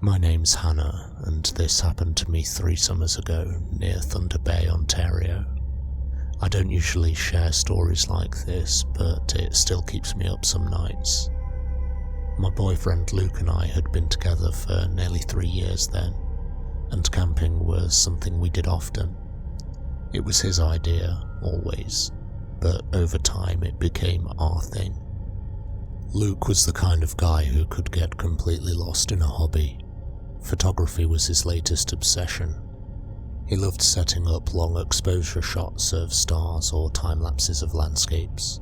My name's Hannah, and this happened to me 3 summers ago near Thunder Bay, Ontario. I don't usually share stories like this, but it still keeps me up some nights. My boyfriend Luke and I had been together for nearly 3 years then, and camping was something we did often. It was his idea, always, but over time it became our thing. Luke was the kind of guy who could get completely lost in a hobby. Photography was his latest obsession. He loved setting up long exposure shots of stars or time-lapses of landscapes.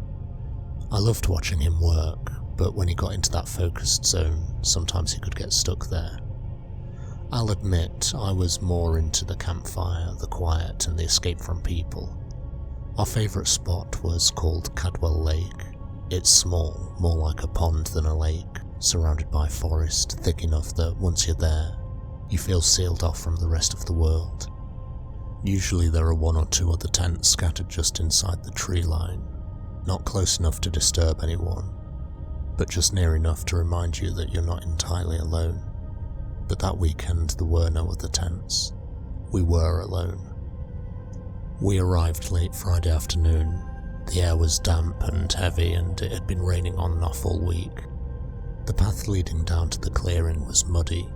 I loved watching him work, but when he got into that focused zone, sometimes he could get stuck there. I'll admit, I was more into the campfire, the quiet, and the escape from people. Our favourite spot was called Caldwell Lake. It's small, more like a pond than a lake, surrounded by forest thick enough that once you're there, you feel sealed off from the rest of the world. Usually there are 1 or 2 other tents scattered just inside the tree line, not close enough to disturb anyone, but just near enough to remind you that you're not entirely alone. But that weekend there were no other tents. We were alone. We arrived late Friday afternoon. The air was damp and heavy, and it had been raining on and off all week. The path leading down to the clearing was muddy,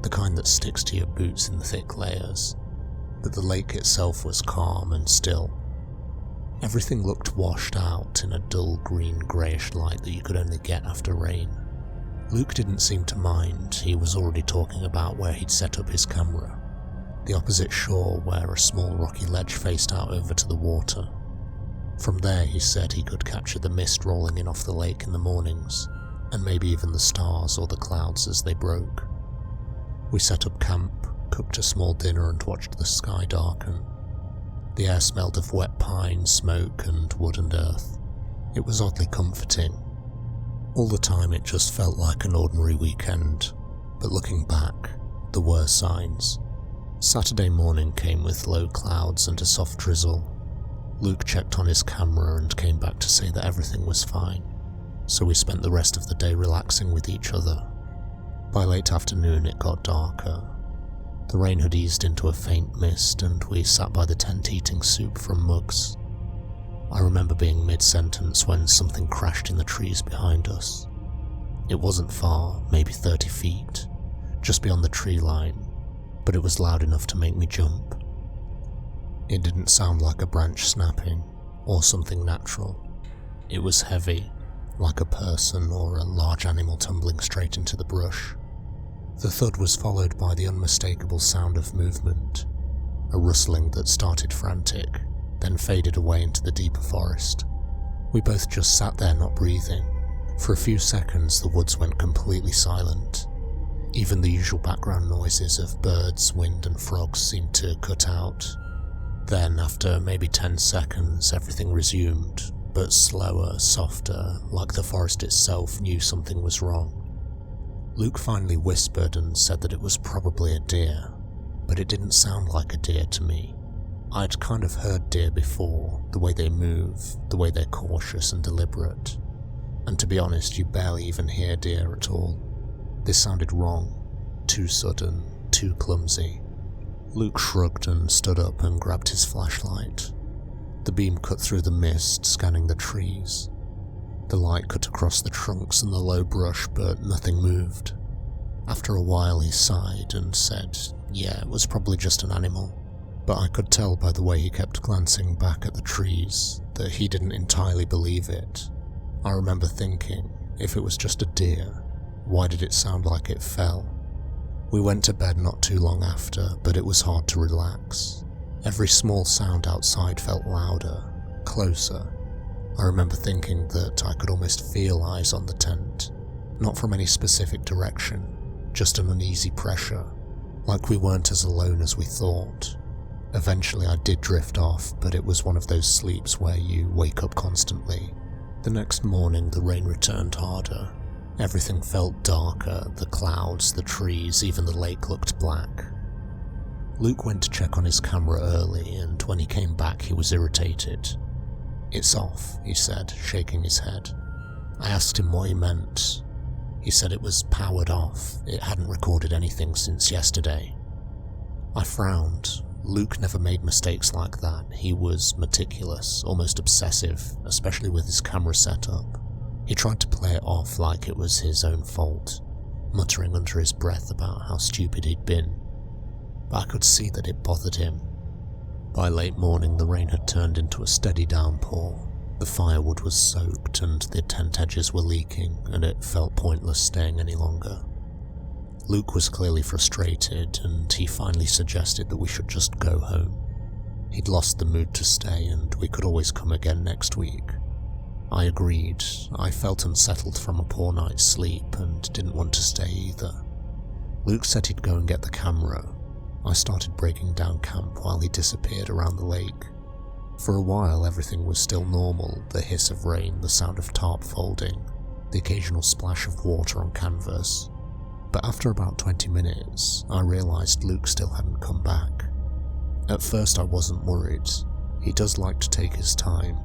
the kind that sticks to your boots in thick layers, but the lake itself was calm and still. Everything looked washed out in a dull green greyish light that you could only get after rain. Luke didn't seem to mind. He was already talking about where he'd set up his camera, the opposite shore where a small rocky ledge faced out over to the water. From there, he said, he could capture the mist rolling in off the lake in the mornings, and maybe even the stars or the clouds as they broke. We set up camp, cooked a small dinner and watched the sky darken. The air smelled of wet pine, smoke and wood and earth. It was oddly comforting. All the time it just felt like an ordinary weekend, but looking back, there were signs. Saturday morning came with low clouds and a soft drizzle. Luke checked on his camera and came back to say that everything was fine. So we spent the rest of the day relaxing with each other. By late afternoon it got darker. The rain had eased into a faint mist and we sat by the tent eating soup from mugs. I remember being mid-sentence when something crashed in the trees behind us. It wasn't far, maybe 30 feet, just beyond the tree line, but it was loud enough to make me jump. It didn't sound like a branch snapping or something natural. It was heavy, like a person or a large animal tumbling straight into the brush. The thud was followed by the unmistakable sound of movement, a rustling that started frantic, then faded away into the deeper forest. We both just sat there not breathing. For a few seconds the woods went completely silent. Even the usual background noises of birds, wind and frogs seemed to cut out. Then, after maybe 10 seconds, everything resumed, but slower, softer, like the forest itself knew something was wrong. Luke finally whispered and said that it was probably a deer, but it didn't sound like a deer to me. I'd kind of heard deer before, the way they move, the way they're cautious and deliberate. And to be honest, you barely even hear deer at all. This sounded wrong, too sudden, too clumsy. Luke shrugged and stood up and grabbed his flashlight. The beam cut through the mist, scanning the trees. The light cut across the trunks and the low brush, but nothing moved. After a while he sighed and said, yeah, it was probably just an animal. But I could tell by the way he kept glancing back at the trees that he didn't entirely believe it. I remember thinking, if it was just a deer, why did it sound like it fell? We went to bed not too long after, but it was hard to relax. Every small sound outside felt louder, closer. I remember thinking that I could almost feel eyes on the tent, not from any specific direction, just an uneasy pressure, like we weren't as alone as we thought. Eventually I did drift off, but it was one of those sleeps where you wake up constantly. The next morning the rain returned harder. Everything felt darker, the clouds, the trees, even the lake looked black. Luke went to check on his camera early, and when he came back he was irritated. "It's off," he said, shaking his head. I asked him what he meant. He said it was powered off, it hadn't recorded anything since yesterday. I frowned. Luke never made mistakes like that. He was meticulous, almost obsessive, especially with his camera setup. He tried to play it off like it was his own fault, muttering under his breath about how stupid he'd been. But I could see that it bothered him. By late morning, the rain had turned into a steady downpour. The firewood was soaked and the tent edges were leaking, and it felt pointless staying any longer. Luke was clearly frustrated, and he finally suggested that we should just go home. He'd lost the mood to stay, and we could always come again next week. I agreed. I felt unsettled from a poor night's sleep and didn't want to stay either. Luke said he'd go and get the camera. I started breaking down camp while he disappeared around the lake. For a while everything was still normal, the hiss of rain, the sound of tarp folding, the occasional splash of water on canvas. But after about 20 minutes, I realised Luke still hadn't come back. At first I wasn't worried. He does like to take his time,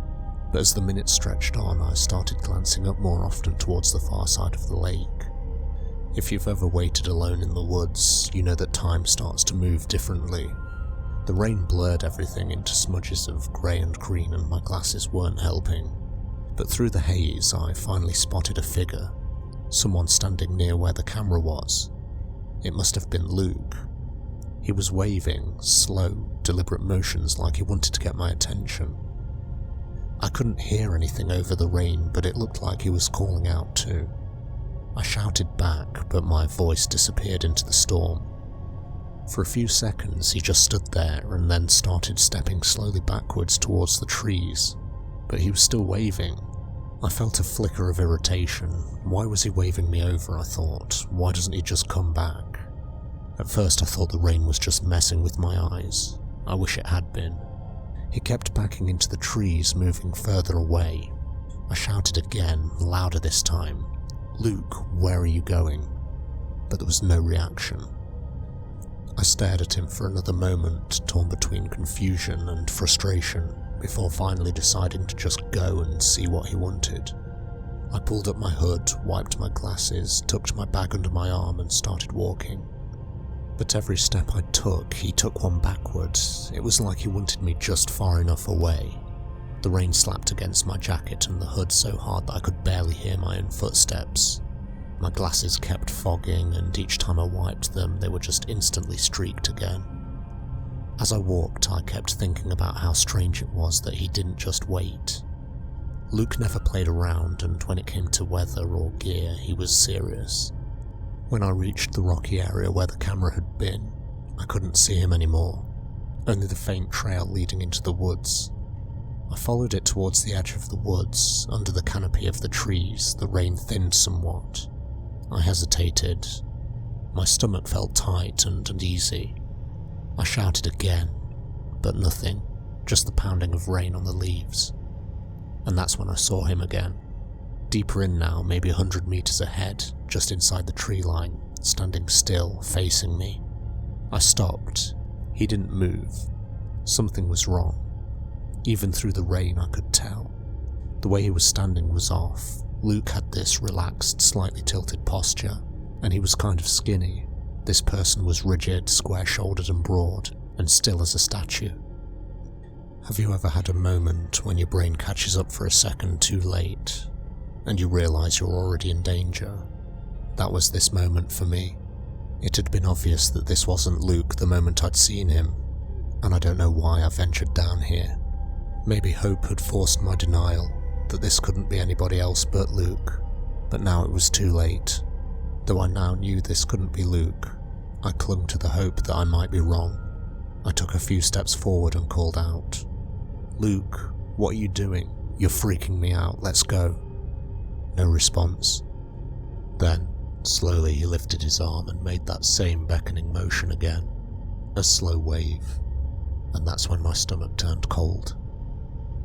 but as the minutes stretched on, I started glancing up more often towards the far side of the lake. If you've ever waited alone in the woods, you know that time starts to move differently. The rain blurred everything into smudges of grey and green, and my glasses weren't helping. But through the haze, I finally spotted a figure. Someone standing near where the camera was. It must have been Luke. He was waving, slow, deliberate motions like he wanted to get my attention. I couldn't hear anything over the rain, but it looked like he was calling out too. I shouted back, but my voice disappeared into the storm. For a few seconds he just stood there and then started stepping slowly backwards towards the trees, but he was still waving. I felt a flicker of irritation. Why was he waving me over, I thought? Why doesn't he just come back? At first I thought the rain was just messing with my eyes. I wish it had been. He kept backing into the trees, moving further away. I shouted again, louder this time. "Luke, where are you going?" But there was no reaction. I stared at him for another moment, torn between confusion and frustration, before finally deciding to just go and see what he wanted. I pulled up my hood, wiped my glasses, tucked my bag under my arm and started walking. But every step I took, he took one backwards. It was like he wanted me just far enough away. The rain slapped against my jacket and the hood so hard that I could barely hear my own footsteps. My glasses kept fogging, and each time I wiped them, they were just instantly streaked again. As I walked, I kept thinking about how strange it was that he didn't just wait. Luke never played around, and when it came to weather or gear, he was serious. When I reached the rocky area where the camera had been, I couldn't see him anymore, only the faint trail leading into the woods. I followed it towards the edge of the woods. Under the canopy of the trees, the rain thinned somewhat. I hesitated. My stomach felt tight and uneasy. I shouted again, but nothing, just the pounding of rain on the leaves. And that's when I saw him again. Deeper in now, maybe 100 meters ahead, just inside the tree line, standing still, facing me. I stopped. He didn't move. Something was wrong. Even through the rain I could tell. The way he was standing was off. Luke had this relaxed, slightly tilted posture, and he was kind of skinny. This person was rigid, square-shouldered and broad, and still as a statue. Have you ever had a moment when your brain catches up for a second too late, and you realise you're already in danger? That was this moment for me. It had been obvious that this wasn't Luke the moment I'd seen him, and I don't know why I ventured down here. Maybe hope had forced my denial, that this couldn't be anybody else but Luke, but now it was too late. Though I now knew this couldn't be Luke, I clung to the hope that I might be wrong. I took a few steps forward and called out, "Luke, what are you doing? You're freaking me out, let's go." No response. Then, slowly he lifted his arm and made that same beckoning motion again, a slow wave, and that's when my stomach turned cold.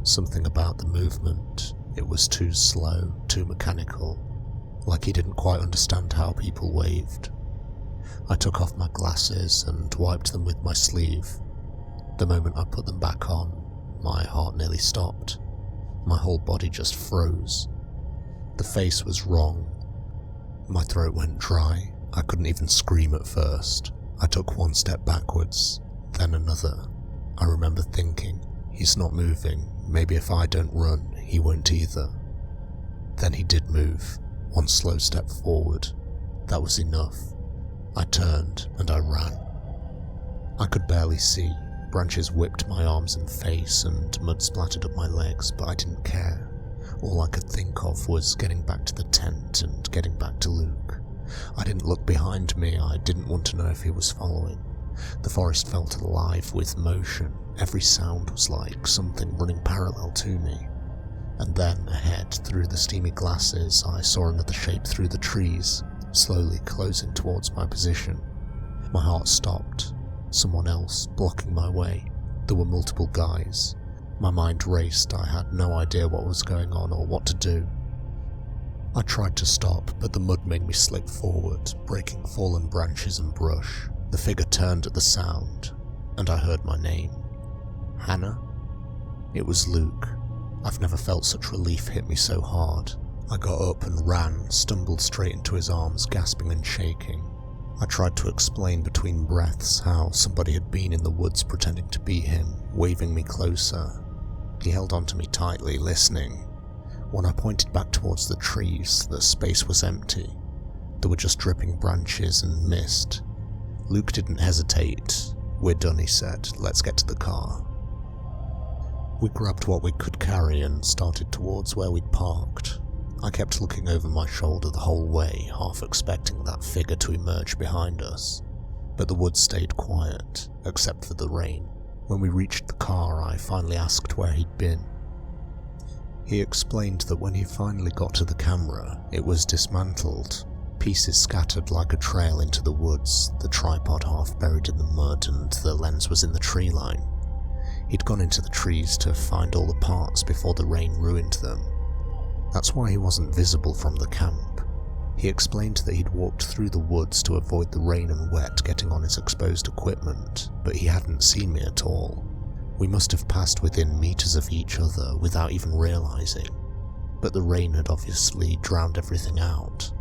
Something about the movement, it was too slow, too mechanical, like he didn't quite understand how people waved. I took off my glasses and wiped them with my sleeve. The moment I put them back on, my heart nearly stopped. My whole body just froze. The face was wrong. My throat went dry. I couldn't even scream at first. I took one step backwards, then another. I remember thinking, he's not moving. Maybe if I don't run, he won't either. Then he did move, one slow step forward. That was enough. I turned and I ran. I could barely see. Branches whipped my arms and face and mud splattered up my legs, but I didn't care. All I could think of was getting back to the tent and getting back to Luke. I didn't look behind me. I didn't want to know if he was following. The forest felt alive with motion. Every sound was like something running parallel to me. And then, ahead, through the steamy glasses, I saw another shape through the trees, slowly closing towards my position. My heart stopped. Someone else blocking my way. There were multiple guys. My mind raced. I had no idea what was going on or what to do. I tried to stop, but the mud made me slip forward, breaking fallen branches and brush. The figure turned at the sound, and I heard my name. Hannah? It was Luke. I've never felt such relief hit me so hard. I got up and ran, stumbled straight into his arms, gasping and shaking. I tried to explain between breaths how somebody had been in the woods pretending to be him, waving me closer. He held onto me tightly, listening. When I pointed back towards the trees, the space was empty. There were just dripping branches and mist. Luke didn't hesitate. "We're done," he said. "Let's get to the car." We grabbed what we could carry and started towards where we'd parked. I kept looking over my shoulder the whole way, half expecting that figure to emerge behind us. But the woods stayed quiet, except for the rain. When we reached the car, I finally asked where he'd been. He explained that when he finally got to the camera, it was dismantled, pieces scattered like a trail into the woods, the tripod half buried in the mud, and the lens was in the tree line. He'd gone into the trees to find all the parts before the rain ruined them. That's why he wasn't visible from the camp. He explained that he'd walked through the woods to avoid the rain and wet getting on his exposed equipment, but he hadn't seen me at all. We must have passed within meters of each other without even realizing, but the rain had obviously drowned everything out.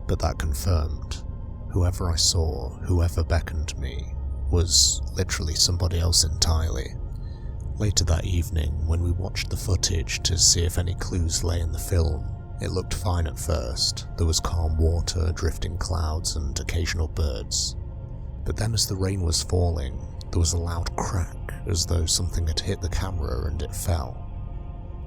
But that confirmed, whoever I saw, whoever beckoned me, was literally somebody else entirely. Later that evening, when we watched the footage to see if any clues lay in the film, it looked fine at first. There was calm water, drifting clouds, and occasional birds. But then as the rain was falling, there was a loud crack, as though something had hit the camera and it fell.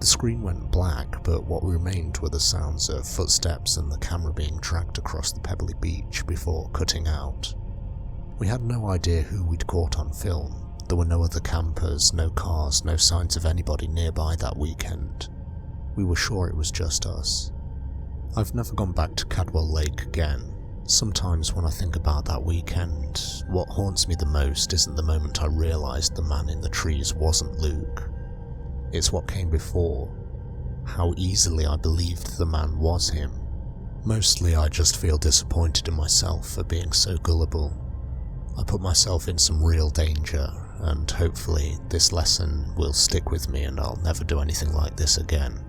The screen went black, but what remained were the sounds of footsteps and the camera being dragged across the pebbly beach before cutting out. We had no idea who we'd caught on film. There were no other campers, no cars, no signs of anybody nearby that weekend. We were sure it was just us. I've never gone back to Caldwell Lake again. Sometimes when I think about that weekend, what haunts me the most isn't the moment I realised the man in the trees wasn't Luke. It's what came before. How easily I believed the man was him. Mostly I just feel disappointed in myself for being so gullible. I put myself in some real danger, and hopefully this lesson will stick with me and I'll never do anything like this again.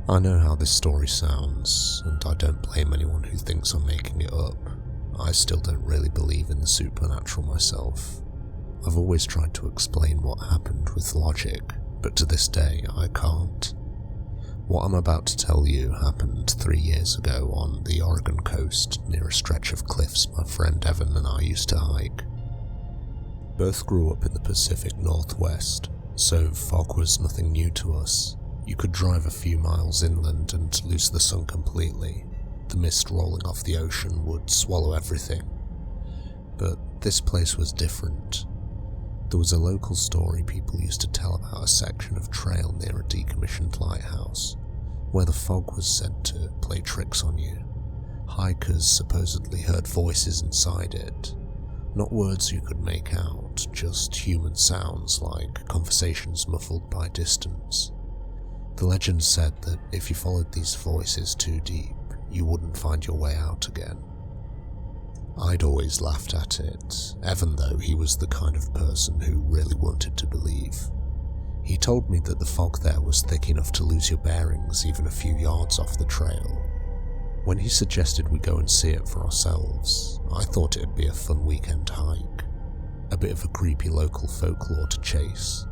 I know how this story sounds, and I don't blame anyone who thinks I'm making it up. I still don't really believe in the supernatural myself. I've always tried to explain what happened with logic, but to this day I can't. What I'm about to tell you happened 3 years ago on the Oregon coast near a stretch of cliffs my friend Evan and I used to hike. Both grew up in the Pacific Northwest, so fog was nothing new to us. You could drive a few miles inland and lose the sun completely. The mist rolling off the ocean would swallow everything. But this place was different. There was a local story people used to tell about a section of trail near a decommissioned lighthouse, where the fog was said to play tricks on you. Hikers supposedly heard voices inside it. Not words you could make out, just human sounds like conversations muffled by distance. The legend said that if you followed these voices too deep, you wouldn't find your way out again. I'd always laughed at it, even though he was the kind of person who really wanted to believe. He told me that the fog there was thick enough to lose your bearings even a few yards off the trail. When he suggested we go and see it for ourselves, I thought it'd be a fun weekend hike, a bit of a creepy local folklore to chase.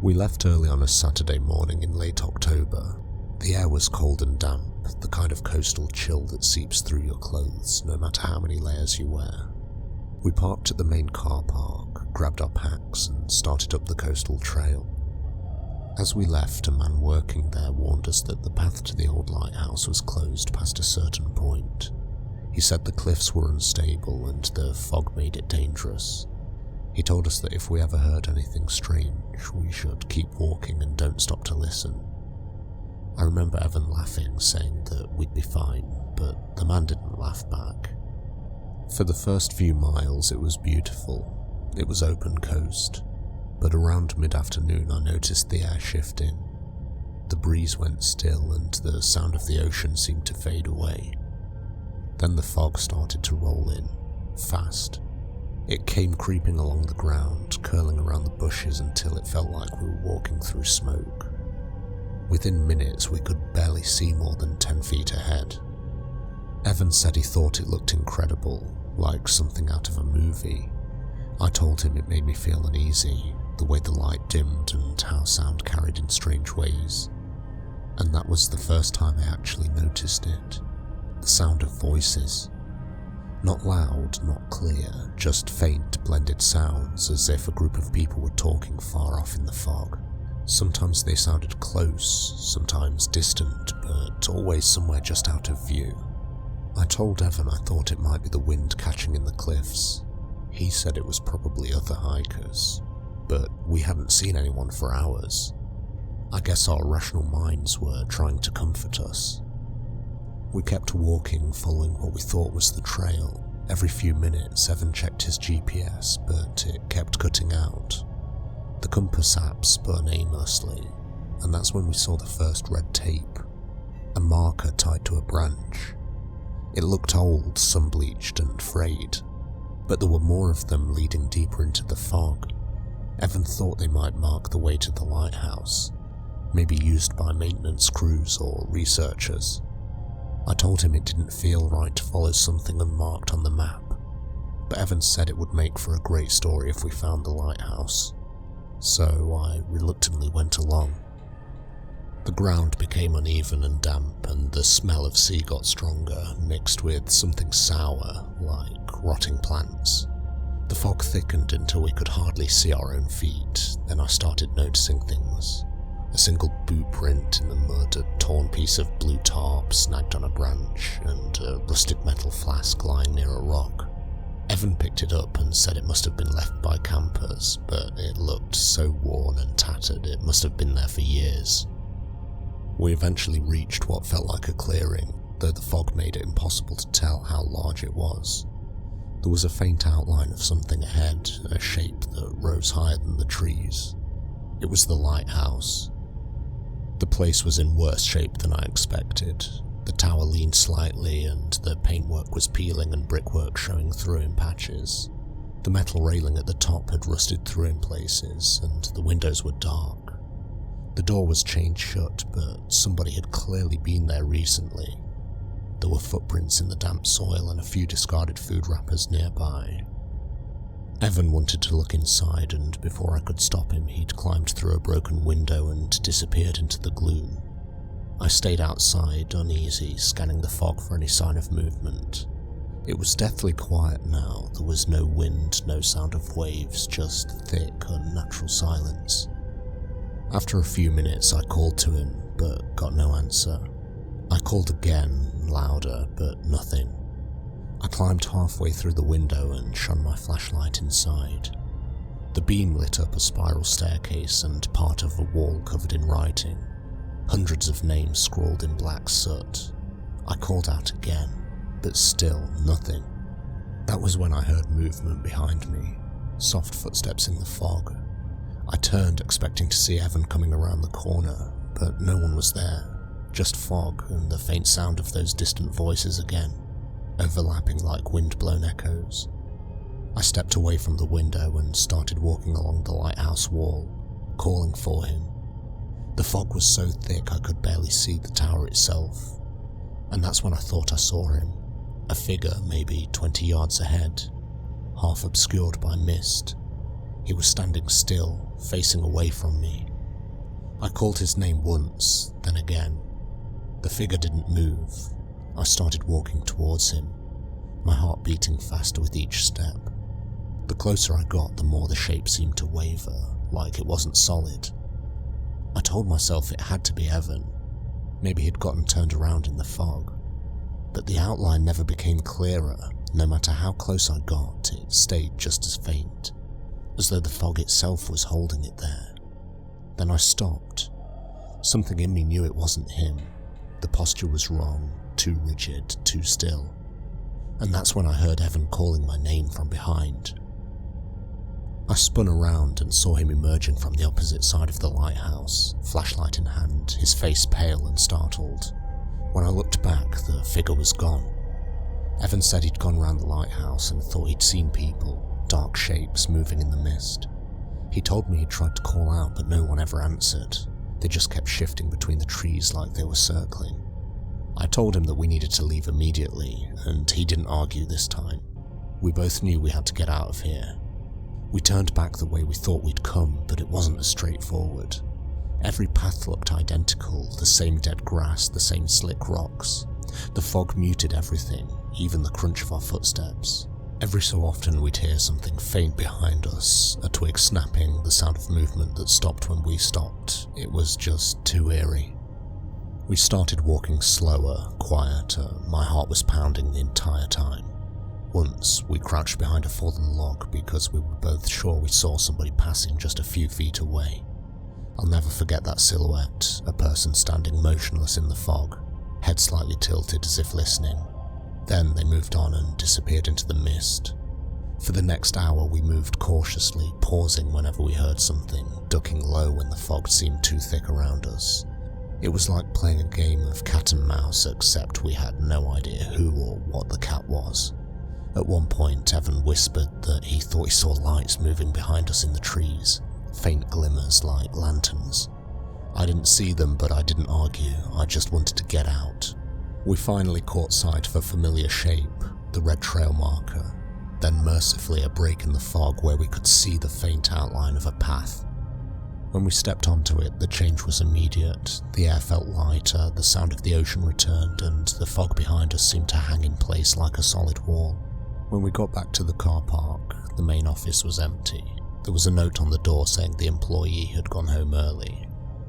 We left early on a Saturday morning in late October. The air was cold and damp, the kind of coastal chill that seeps through your clothes no matter how many layers you wear. We parked at the main car park, grabbed our packs and started up the coastal trail. As we left, a man working there warned us that the path to the old lighthouse was closed past a certain point. He said the cliffs were unstable and the fog made it dangerous. He told us that if we ever heard anything strange, we should keep walking and don't stop to listen. I remember Evan laughing, saying that we'd be fine, but the man didn't laugh back. For the first few miles it was beautiful. It was open coast, but around mid-afternoon I noticed the air shifting. The breeze went still and the sound of the ocean seemed to fade away. Then the fog started to roll in, fast. It came creeping along the ground, curling around the bushes until it felt like we were walking through smoke. Within minutes we could barely see more than 10 feet ahead. Evan said he thought it looked incredible, like something out of a movie. I told him it made me feel uneasy, the way the light dimmed and how sound carried in strange ways. And that was the first time I actually noticed it. The sound of voices. Not loud, not clear, just faint, blended sounds, as if a group of people were talking far off in the fog. Sometimes they sounded close, sometimes distant, but always somewhere just out of view. I told Evan I thought it might be the wind catching in the cliffs. He said it was probably other hikers, but we hadn't seen anyone for hours. I guess our rational minds were trying to comfort us. We kept walking, following what we thought was the trail. Every few minutes, Evan checked his GPS, but it kept cutting out. The compass app spun aimlessly, and that's when we saw the first red tape, a marker tied to a branch. It looked old, sun-bleached and frayed, but there were more of them leading deeper into the fog. Evan thought they might mark the way to the lighthouse, maybe used by maintenance crews or researchers. I told him it didn't feel right to follow something unmarked on the map, but Evan said it would make for a great story if we found the lighthouse, so I reluctantly went along. The ground became uneven and damp, and the smell of sea got stronger, mixed with something sour, like rotting plants. The fog thickened until we could hardly see our own feet, then I started noticing things. A single boot print in the mud, a torn piece of blue tarp snagged on a branch, and a rusted metal flask lying near a rock. Evan picked it up and said it must have been left by campers, but it looked so worn and tattered it must have been there for years. We eventually reached what felt like a clearing, though the fog made it impossible to tell how large it was. There was a faint outline of something ahead, a shape that rose higher than the trees. It was the lighthouse. The place was in worse shape than I expected. The tower leaned slightly and the paintwork was peeling and brickwork showing through in patches. The metal railing at the top had rusted through in places and the windows were dark. The door was chained shut, but somebody had clearly been there recently. There were footprints in the damp soil and a few discarded food wrappers nearby. Evan wanted to look inside, and before I could stop him, he'd climbed through a broken window and disappeared into the gloom. I stayed outside, uneasy, scanning the fog for any sign of movement. It was deathly quiet now. There was no wind, no sound of waves, just thick, unnatural silence. After a few minutes, I called to him, but got no answer. I called again, louder, but nothing. I climbed halfway through the window and shone my flashlight inside. The beam lit up a spiral staircase and part of a wall covered in writing. Hundreds of names scrawled in black soot. I called out again, but still nothing. That was when I heard movement behind me, soft footsteps in the fog. I turned, expecting to see Evan coming around the corner, but no one was there, just fog and the faint sound of those distant voices again. overlapping like wind-blown echoes. I stepped away from the window and started walking along the lighthouse wall, calling for him. The fog was so thick I could barely see the tower itself, and that's when I thought I saw him, a figure maybe 20 yards ahead, half obscured by mist. He was standing still, facing away from me. I called his name once, then again. The figure didn't move. I started walking towards him, my heart beating faster with each step. The closer I got, the more the shape seemed to waver, like it wasn't solid. I told myself it had to be Evan. Maybe he'd gotten turned around in the fog. But the outline never became clearer. No matter how close I got, it stayed just as faint, as though the fog itself was holding it there. Then I stopped. Something in me knew it wasn't him. The posture was wrong, too rigid, too still. And that's when I heard Evan calling my name from behind. I spun around and saw him emerging from the opposite side of the lighthouse, flashlight in hand, his face pale and startled. When I looked back, the figure was gone. Evan said he'd gone round the lighthouse and thought he'd seen people, dark shapes moving in the mist. He told me he'd tried to call out, but no one ever answered. They just kept shifting between the trees like they were circling. I told him that we needed to leave immediately, and he didn't argue this time. We both knew we had to get out of here. We turned back the way we thought we'd come, but it wasn't as straightforward. Every path looked identical, the same dead grass, the same slick rocks. The fog muted everything, even the crunch of our footsteps. Every so often we'd hear something faint behind us, a twig snapping, the sound of movement that stopped when we stopped. It was just too eerie. We started walking slower, quieter. My heart was pounding the entire time. Once, we crouched behind a fallen log because we were both sure we saw somebody passing just a few feet away. I'll never forget that silhouette, a person standing motionless in the fog, head slightly tilted as if listening. Then they moved on and disappeared into the mist. For the next hour we moved cautiously, pausing whenever we heard something, ducking low when the fog seemed too thick around us. It was like playing a game of cat and mouse, except we had no idea who or what the cat was. At one point, Evan whispered that he thought he saw lights moving behind us in the trees, faint glimmers like lanterns. I didn't see them, but I didn't argue. I just wanted to get out. We finally caught sight of a familiar shape, the red trail marker, then mercifully a break in the fog where we could see the faint outline of a path. When we stepped onto it, the change was immediate. The air felt lighter, the sound of the ocean returned, and the fog behind us seemed to hang in place like a solid wall. When we got back to the car park, the main office was empty. There was a note on the door saying the employee had gone home early.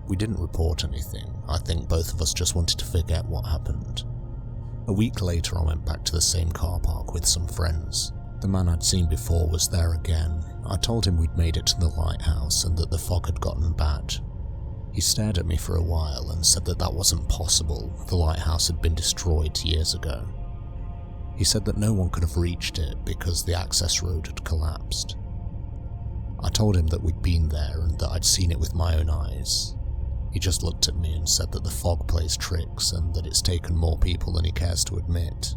We didn't report anything. I think both of us just wanted to forget what happened. A week later, I went back to the same car park with some friends. The man I'd seen before was there again. I told him we'd made it to the lighthouse and that the fog had gotten bad. He stared at me for a while and said that that wasn't possible. The lighthouse had been destroyed years ago. He said that no one could have reached it because the access road had collapsed. I told him that we'd been there and that I'd seen it with my own eyes. He just looked at me and said that the fog plays tricks and that it's taken more people than he cares to admit.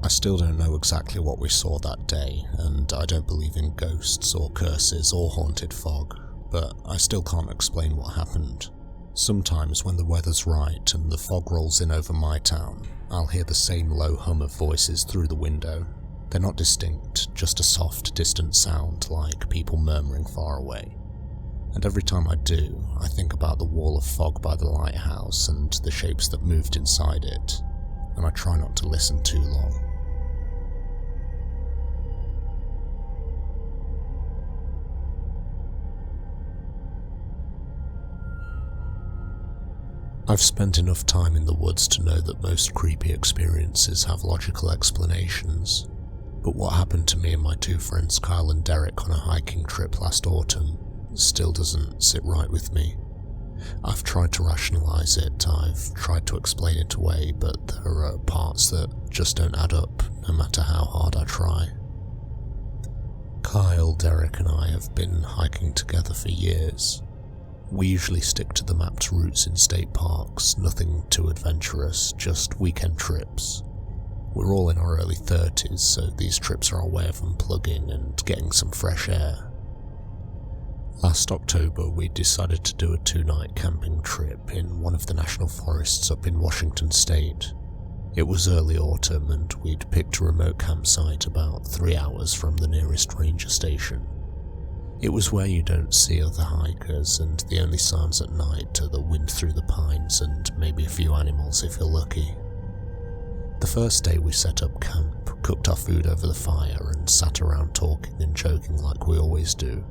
I still don't know exactly what we saw that day, and I don't believe in ghosts or curses or haunted fog, but I still can't explain what happened. Sometimes when the weather's right and the fog rolls in over my town, I'll hear the same low hum of voices through the window. They're not distinct, just a soft, distant sound like people murmuring far away. And every time I do, I think about the wall of fog by the lighthouse and the shapes that moved inside it, and I try not to listen too long. I've spent enough time in the woods to know that most creepy experiences have logical explanations, but what happened to me and my two friends Kyle and Derek on a hiking trip last autumn still doesn't sit right with me. I've tried to rationalize it, I've tried to explain it away, but there are parts that just don't add up, no matter how hard I try. Kyle, Derek and I have been hiking together for years. We usually stick to the mapped routes in state parks, nothing too adventurous, just weekend trips. We're all in our early 30s, so these trips are our way of unplugging and getting some fresh air. Last October, we decided to do a 2-night camping trip in one of the national forests up in Washington state. It was early autumn and we'd picked a remote campsite about 3 hours from the nearest ranger station. It was where you don't see other hikers, and the only sounds at night are the wind through the pines and maybe a few animals if you're lucky. The first day we set up camp, cooked our food over the fire and sat around talking and joking like we always do.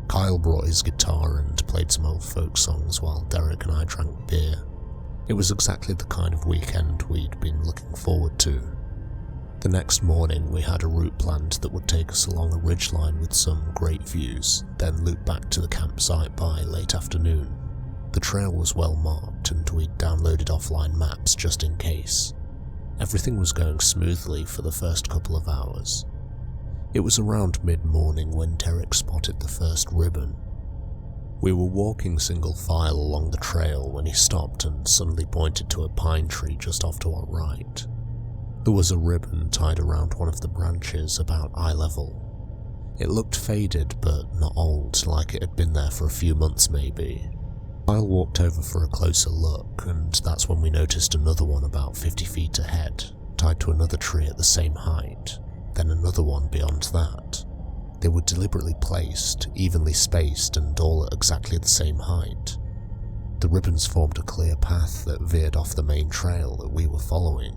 Kyle brought his guitar and played some old folk songs while Derek and I drank beer. It was exactly the kind of weekend we'd been looking forward to. The next morning we had a route planned that would take us along a ridgeline with some great views, then loop back to the campsite by late afternoon. The trail was well marked and we'd downloaded offline maps just in case. Everything was going smoothly for the first couple of hours. It was around mid-morning when Derek spotted the first ribbon. We were walking single file along the trail when he stopped and suddenly pointed to a pine tree just off to our right. There was a ribbon tied around one of the branches about eye level. It looked faded but not old, like it had been there for a few months maybe. Kyle walked over for a closer look, and that's when we noticed another one about 50 feet ahead, tied to another tree at the same height, then another one beyond that. They were deliberately placed, evenly spaced, and all at exactly the same height. The ribbons formed a clear path that veered off the main trail that we were following.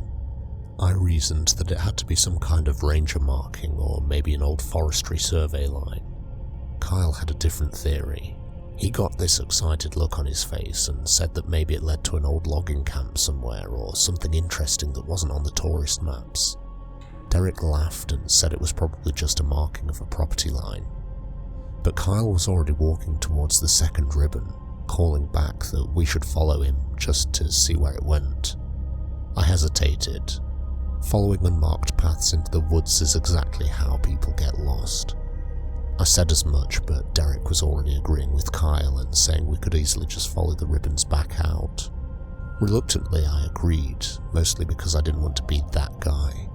I reasoned that it had to be some kind of ranger marking or maybe an old forestry survey line. Kyle had a different theory. He got this excited look on his face and said that maybe it led to an old logging camp somewhere or something interesting that wasn't on the tourist maps. Derek laughed and said it was probably just a marking of a property line. But Kyle was already walking towards the second ribbon, calling back that we should follow him just to see where it went. I hesitated. Following unmarked paths into the woods is exactly how people get lost. I said as much, but Derek was already agreeing with Kyle and saying we could easily just follow the ribbons back out. Reluctantly I agreed, mostly because I didn't want to be that guy.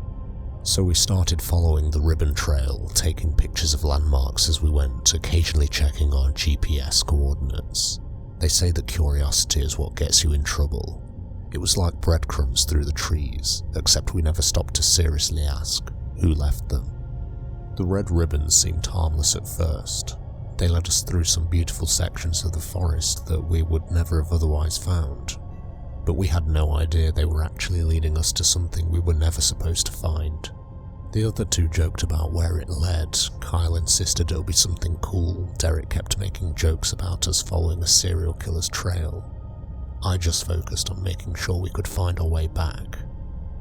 So we started following the ribbon trail, taking pictures of landmarks as we went, occasionally checking our GPS coordinates. They say that curiosity is what gets you in trouble. It was like breadcrumbs through the trees, except we never stopped to seriously ask who left them. The red ribbons seemed harmless at first. They led us through some beautiful sections of the forest that we would never have otherwise found. But we had no idea they were actually leading us to something we were never supposed to find. The other two joked about where it led. Kyle insisted it'll be something cool. Derek kept making jokes about us following a serial killer's trail. I just focused on making sure we could find our way back.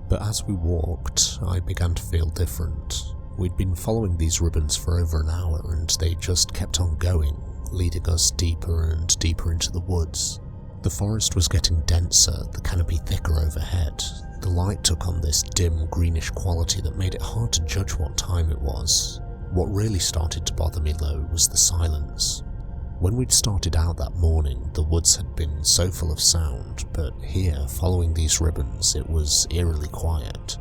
But as we walked, I began to feel different. We'd been following these ribbons for over an hour and they just kept on going, leading us deeper and deeper into the woods. The forest was getting denser, the canopy thicker overhead. The light took on this dim greenish quality that made it hard to judge what time it was. What really started to bother me though was the silence. When we'd started out that morning, the woods had been so full of sound, but here, following these ribbons, it was eerily quiet.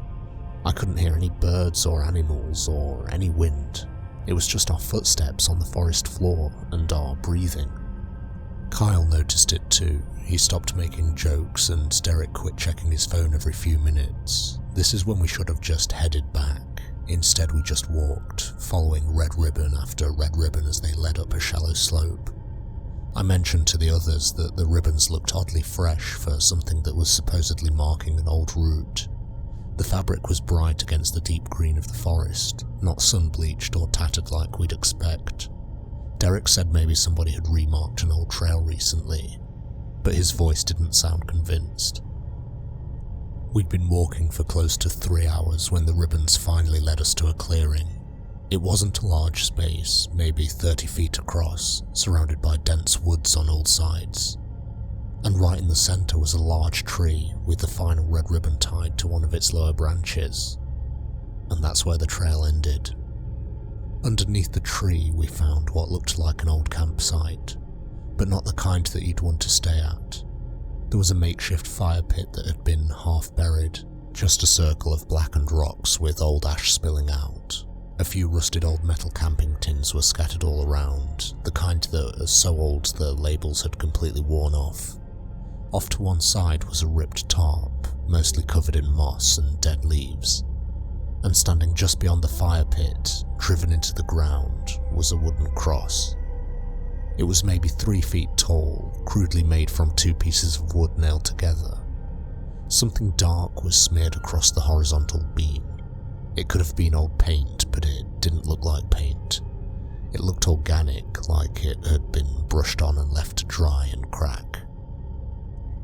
I couldn't hear any birds or animals or any wind. It was just our footsteps on the forest floor and our breathing. Kyle noticed it too. He stopped making jokes and Derek quit checking his phone every few minutes. This is when we should have just headed back. Instead we just walked, following red ribbon after red ribbon as they led up a shallow slope. I mentioned to the others that the ribbons looked oddly fresh for something that was supposedly marking an old route. The fabric was bright against the deep green of the forest, not sun-bleached or tattered like we'd expect. Derek said maybe somebody had remarked an old trail recently, but his voice didn't sound convinced. We'd been walking for close to 3 hours when the ribbons finally led us to a clearing. It wasn't a large space, maybe 30 feet across, surrounded by dense woods on all sides. And right in the centre was a large tree with the final red ribbon tied to one of its lower branches. And that's where the trail ended. Underneath the tree we found what looked like an old campsite, but not the kind that you'd want to stay at. There was a makeshift fire pit that had been half buried, Just a circle of blackened rocks with old ash spilling out. A few rusted old metal camping tins were scattered all around, the kind that are so old the labels had completely worn off. Off to one side was a ripped tarp, mostly covered in moss and dead leaves. And standing just beyond the fire pit, driven into the ground, was a wooden cross. It was maybe 3 feet tall, crudely made from 2 pieces of wood nailed together. Something dark was smeared across the horizontal beam. It could have been old paint, but it didn't look like paint. It looked organic, like it had been brushed on and left to dry and crack.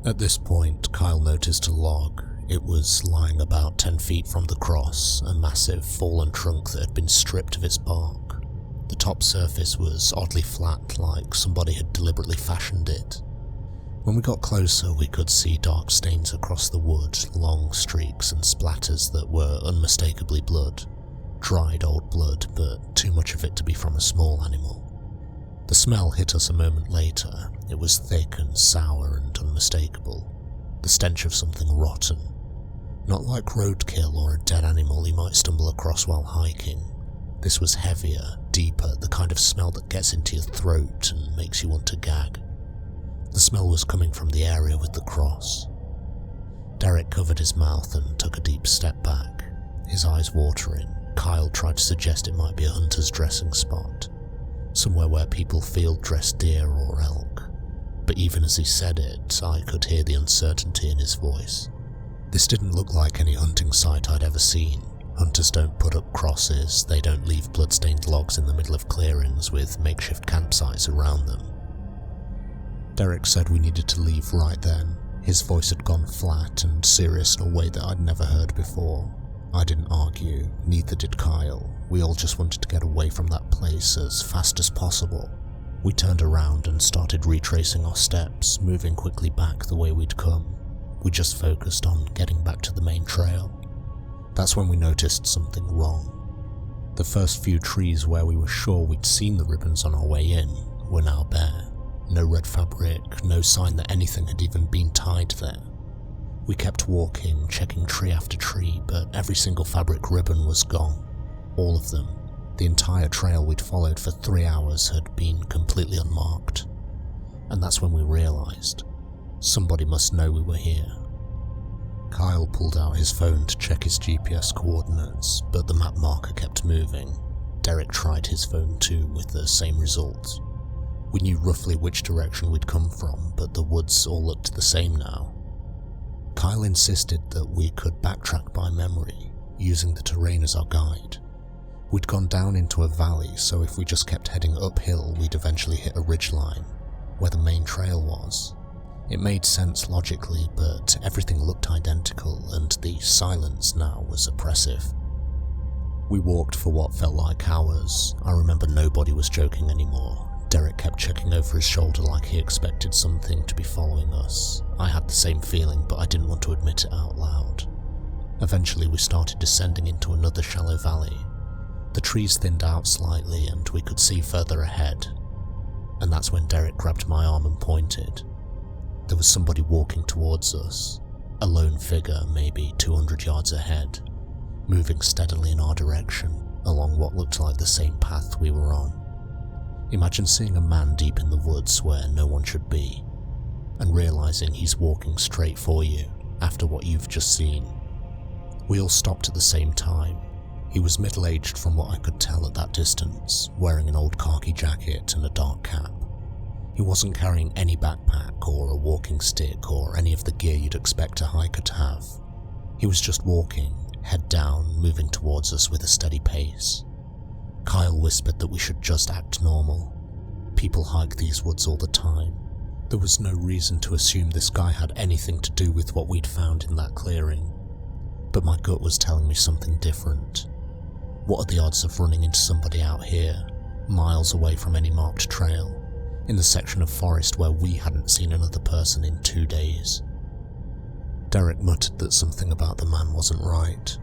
At this point, Kyle noticed a log. It was lying about 10 feet from the cross, a massive fallen trunk that had been stripped of its bark. The top surface was oddly flat, like somebody had deliberately fashioned it. When we got closer, we could see dark stains across the wood, long streaks and splatters that were unmistakably blood. Dried old blood, but too much of it to be from a small animal. The smell hit us a moment later. It was thick and sour and unmistakable. The stench of something rotten. Not like roadkill or a dead animal you might stumble across while hiking. This was heavier, deeper, the kind of smell that gets into your throat and makes you want to gag. The smell was coming from the area with the cross. Derek covered his mouth and took a deep step back, his eyes watering. Kyle tried to suggest it might be a hunter's dressing spot, somewhere where people field dress deer or elk. But even as he said it, I could hear the uncertainty in his voice. This didn't look like any hunting site I'd ever seen. Hunters don't put up crosses, they don't leave bloodstained logs in the middle of clearings with makeshift campsites around them. Derek said we needed to leave right then. His voice had gone flat and serious in a way that I'd never heard before. I didn't argue, neither did Kyle. We all just wanted to get away from that place as fast as possible. We turned around and started retracing our steps, moving quickly back the way we'd come. We just focused on getting back to the main trail. That's when we noticed something wrong. The first few trees where we were sure we'd seen the ribbons on our way in were now bare. No red fabric, no sign that anything had even been tied there. We kept walking, checking tree after tree, but every single fabric ribbon was gone. All of them. The entire trail we'd followed for 3 hours had been completely unmarked. And that's when we realized somebody must know we were here. Kyle pulled out his phone to check his GPS coordinates, but the map marker kept moving. Derek tried his phone too, with the same result. We knew roughly which direction we'd come from, but the woods all looked the same now. Kyle insisted that we could backtrack by memory, using the terrain as our guide. We'd gone down into a valley, so if we just kept heading uphill, we'd eventually hit a ridgeline, where the main trail was. It made sense logically, but everything looked identical, and the silence now was oppressive. We walked for what felt like hours. I remember nobody was joking anymore. Derek kept checking over his shoulder like he expected something to be following us. I had the same feeling, but I didn't want to admit it out loud. Eventually we started descending into another shallow valley. The trees thinned out slightly and we could see further ahead. And that's when Derek grabbed my arm and pointed. There was somebody walking towards us, a lone figure maybe 200 yards ahead, moving steadily in our direction, along what looked like the same path we were on. Imagine seeing a man deep in the woods where no one should be, and realizing he's walking straight for you after what you've just seen. We all stopped at the same time. He was middle-aged from what I could tell at that distance, wearing an old khaki jacket and a dark cap. He wasn't carrying any backpack or a walking stick or any of the gear you'd expect a hiker to have. He was just walking, head down, moving towards us with a steady pace. Kyle whispered that we should just act normal. People hike these woods all the time. There was no reason to assume this guy had anything to do with what we'd found in that clearing. But my gut was telling me something different. What are the odds of running into somebody out here, miles away from any marked trail, in the section of forest where we hadn't seen another person in 2 days? Derek muttered that something about the man wasn't right.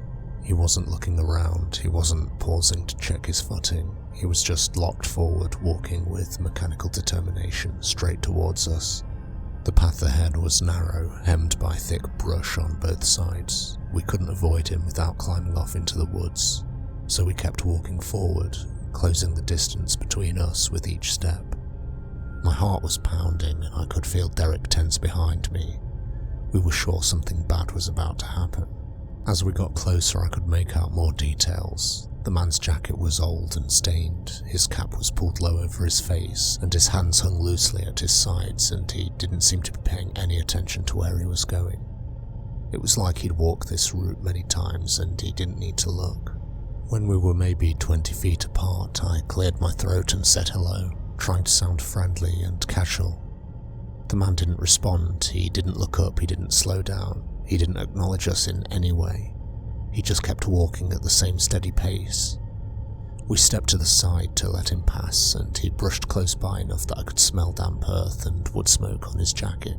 He wasn't looking around, he wasn't pausing to check his footing. He was just locked forward, walking with mechanical determination straight towards us. The path ahead was narrow, hemmed by thick brush on both sides. we couldn't avoid him without climbing off into the woods, so we kept walking forward, closing the distance between us with each step. My heart was pounding and I could feel Derek tense behind me. We were sure something bad was about to happen. As we got closer, I could make out more details. The man's jacket was old and stained, his cap was pulled low over his face, and his hands hung loosely at his sides, and he didn't seem to be paying any attention to where he was going. It was like he'd walked this route many times and he didn't need to look. When we were maybe 20 feet apart, I cleared my throat and said hello, trying to sound friendly and casual. The man didn't respond, he didn't look up, he didn't slow down, he didn't acknowledge us in any way. He just kept walking at the same steady pace. We stepped to the side to let him pass, and he brushed close by enough that I could smell damp earth and wood smoke on his jacket.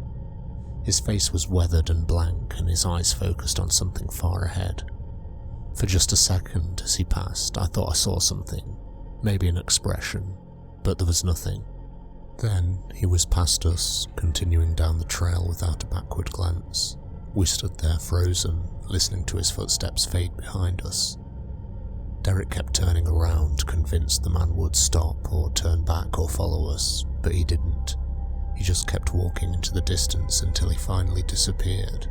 His face was weathered and blank, and his eyes focused on something far ahead. For just a second as he passed, I thought I saw something, maybe an expression, but there was nothing. Then he was past us, continuing down the trail without a backward glance. We stood there frozen, listening to his footsteps fade behind us. Derek kept turning around, convinced the man would stop or turn back or follow us, but he didn't. He just kept walking into the distance until he finally disappeared.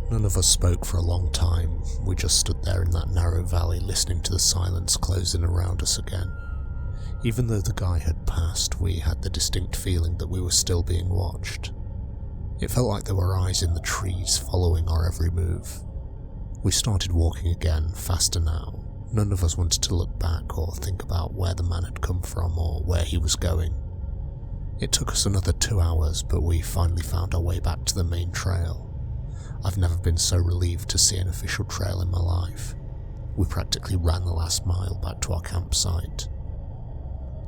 None of us spoke for a long time. We just stood there in that narrow valley listening to the silence closing around us again. Even though the guy had passed, we had the distinct feeling that we were still being watched. It felt like there were eyes in the trees following our every move. We started walking again, faster now. None of us wanted to look back or think about where the man had come from or where he was going. It took us another 2 hours, but we finally found our way back to the main trail. I've never been so relieved to see an official trail in my life. We practically ran the last mile back to our campsite.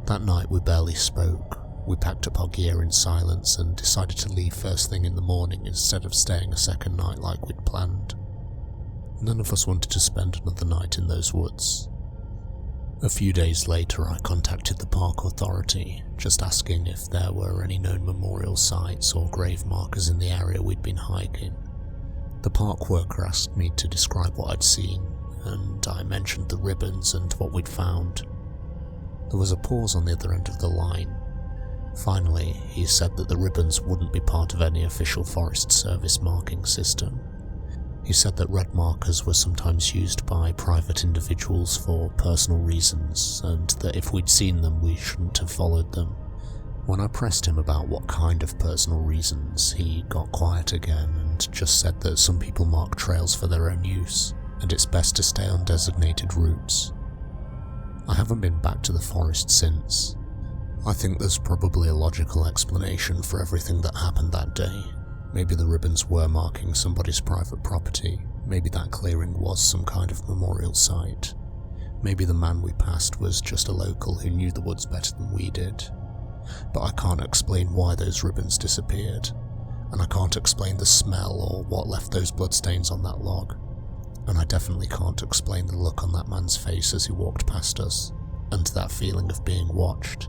That night we barely spoke. We packed up our gear in silence and decided to leave first thing in the morning instead of staying a second night like we'd planned. None of us wanted to spend another night in those woods. A few days later I contacted the park authority, just asking if there were any known memorial sites or grave markers in the area we'd been hiking. The park worker asked me to describe what I'd seen, and I mentioned the ribbons and what we'd found. There was a pause on the other end of the line. Finally, he said that the ribbons wouldn't be part of any official Forest Service marking system. He said that red markers were sometimes used by private individuals for personal reasons, and that if we'd seen them we shouldn't have followed them. When I pressed him about what kind of personal reasons, he got quiet again and just said that some people mark trails for their own use, and it's best to stay on designated routes. I haven't been back to the forest since. I think there's probably a logical explanation for everything that happened that day. Maybe the ribbons were marking somebody's private property. Maybe that clearing was some kind of memorial site. Maybe the man we passed was just a local who knew the woods better than we did. But I can't explain why those ribbons disappeared, and I can't explain the smell or what left those bloodstains on that log. And I definitely can't explain the look on that man's face as he walked past us, and that feeling of being watched.